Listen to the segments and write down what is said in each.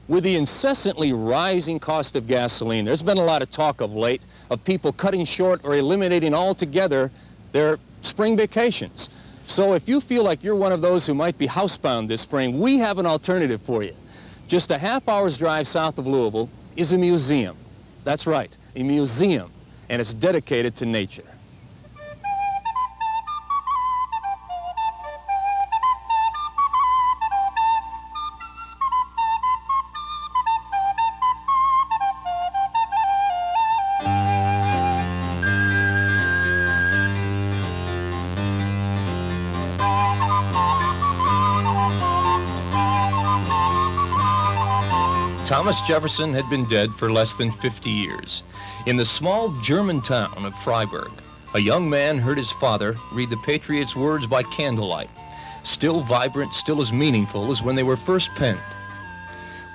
With the incessantly rising cost of gasoline, there's been a lot of talk of late of people cutting short or eliminating altogether their spring vacations. So if you feel like you're one of those who might be housebound this spring, we have an alternative for you. Just a half-hour's drive south of Louisville is a museum. That's right, a museum, and it's dedicated to nature. Thomas Jefferson had been dead for less than 50 years. In the small German town of Freiburg, a young man heard his father read the Patriot's words by candlelight, still vibrant, still as meaningful as when they were first penned.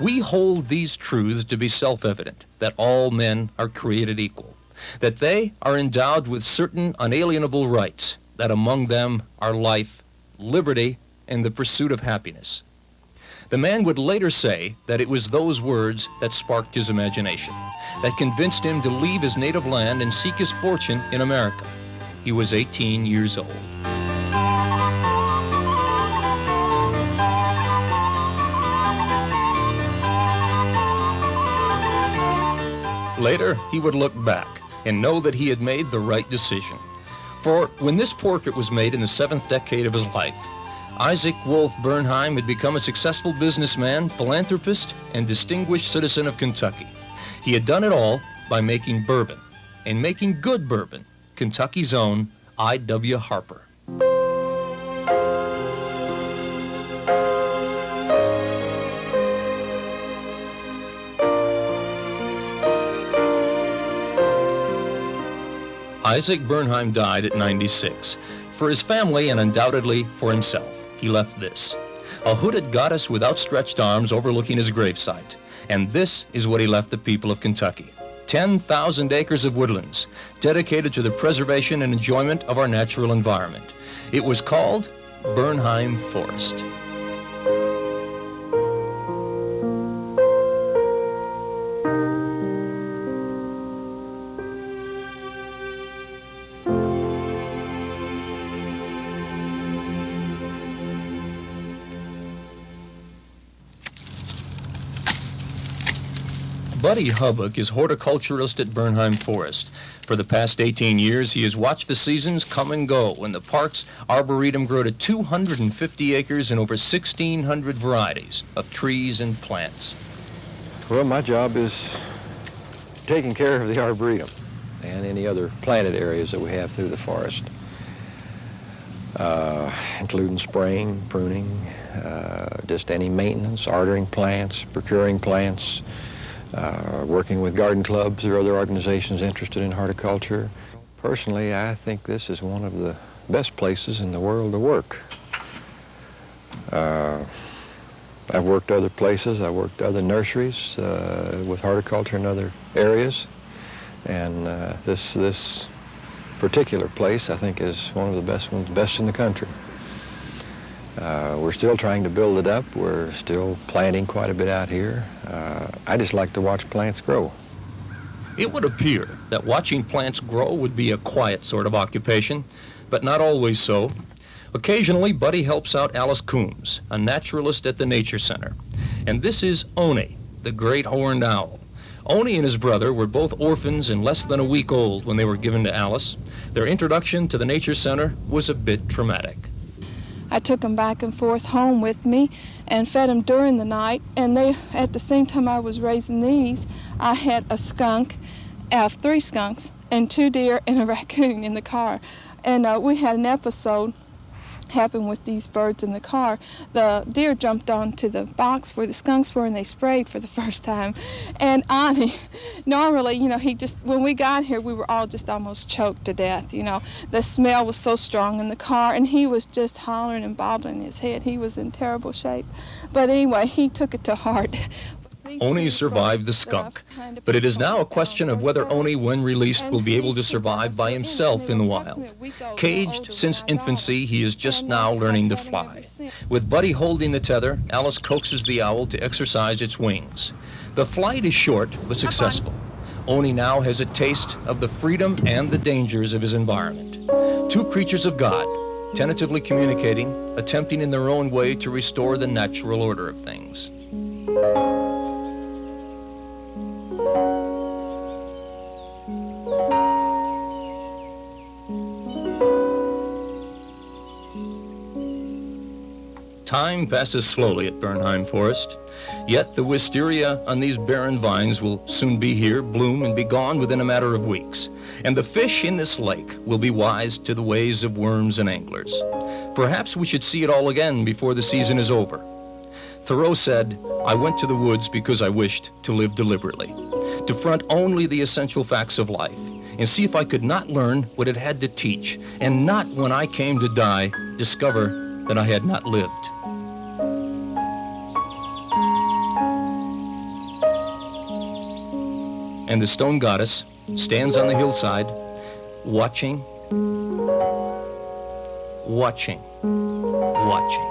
We hold these truths to be self-evident, that all men are created equal, that they are endowed with certain unalienable rights, that among them are life, liberty, and the pursuit of happiness. The man would later say that it was those words that sparked his imagination, that convinced him to leave his native land and seek his fortune in America. He was 18 years old. Later, he would look back and know that he had made the right decision. For when this portrait was made in the 7th decade of his life, Isaac Wolfe Bernheim had become a successful businessman, philanthropist, and distinguished citizen of Kentucky. He had done it all by making bourbon, and making good bourbon, Kentucky's own I.W. Harper. Isaac Bernheim died at 96. For his family and undoubtedly for himself, he left this: a hooded goddess with outstretched arms overlooking his gravesite. And this is what he left the people of Kentucky: 10,000 acres of woodlands dedicated to the preservation and enjoyment of our natural environment. It was called Bernheim Forest. Buddy Hubbock is horticulturist at Bernheim Forest. For the past 18 years, he has watched the seasons come and go, and the park's arboretum grow to 250 acres and over 1,600 varieties of trees and plants. Well, my job is taking care of the arboretum and any other planted areas that we have through the forest, including spraying, pruning, just any maintenance, ordering plants, procuring plants, working with garden clubs or other organizations interested in horticulture. Personally, I think this is one of the best places in the world to work. I've worked other places. I worked other nurseries with horticulture in other areas, and this particular place I think is one of the best ones, best in the country. We're still trying to build it up. We're still planting quite a bit out here. I just like to watch plants grow. It would appear that watching plants grow would be a quiet sort of occupation, but not always so. Occasionally, Buddy helps out Alice Coombs, a naturalist at the Nature Center. And this is Oni, the great horned owl. Oni and his brother were both orphans and less than a week old when they were given to Alice. Their introduction to the Nature Center was a bit traumatic. I took them back and forth home with me and fed them during the night. And they, at the same time I was raising these, I had a skunk, I have 3 skunks, and 2 deer and a raccoon in the car. And we had an episode happen with these birds in the car. The deer jumped onto the box where the skunks were and they sprayed for the first time. And Ani, normally, he just, when we got here, we were all just almost choked to death, The smell was so strong in the car, and he was just hollering and bobbling his head. He was in terrible shape. But anyway, he took it to heart. Oni survived the skunk, but it is now a question of whether Oni, when released, will be able to survive by himself in the wild. Caged since infancy, he is just now learning to fly. With Buddy holding the tether, Alice coaxes the owl to exercise its wings. The flight is short but successful. Oni now has a taste of the freedom and the dangers of his environment. Two creatures of God, tentatively communicating, attempting in their own way to restore the natural order of things. Time passes slowly at Bernheim Forest, yet the wisteria on these barren vines will soon be here, bloom, and be gone within a matter of weeks. And the fish in this lake will be wise to the ways of worms and anglers. Perhaps we should see it all again before the season is over. Thoreau said, "I went to the woods because I wished to live deliberately, to front only the essential facts of life, and see if I could not learn what it had to teach, and not, when I came to die, discover that I had not lived." And the stone goddess stands on the hillside, watching, watching, watching.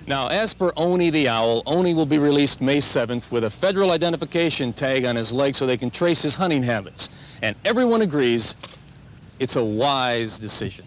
Now, as for Oni the owl, Oni will be released May 7th with a federal identification tag on his leg so they can trace his hunting habits. And everyone agrees it's a wise decision.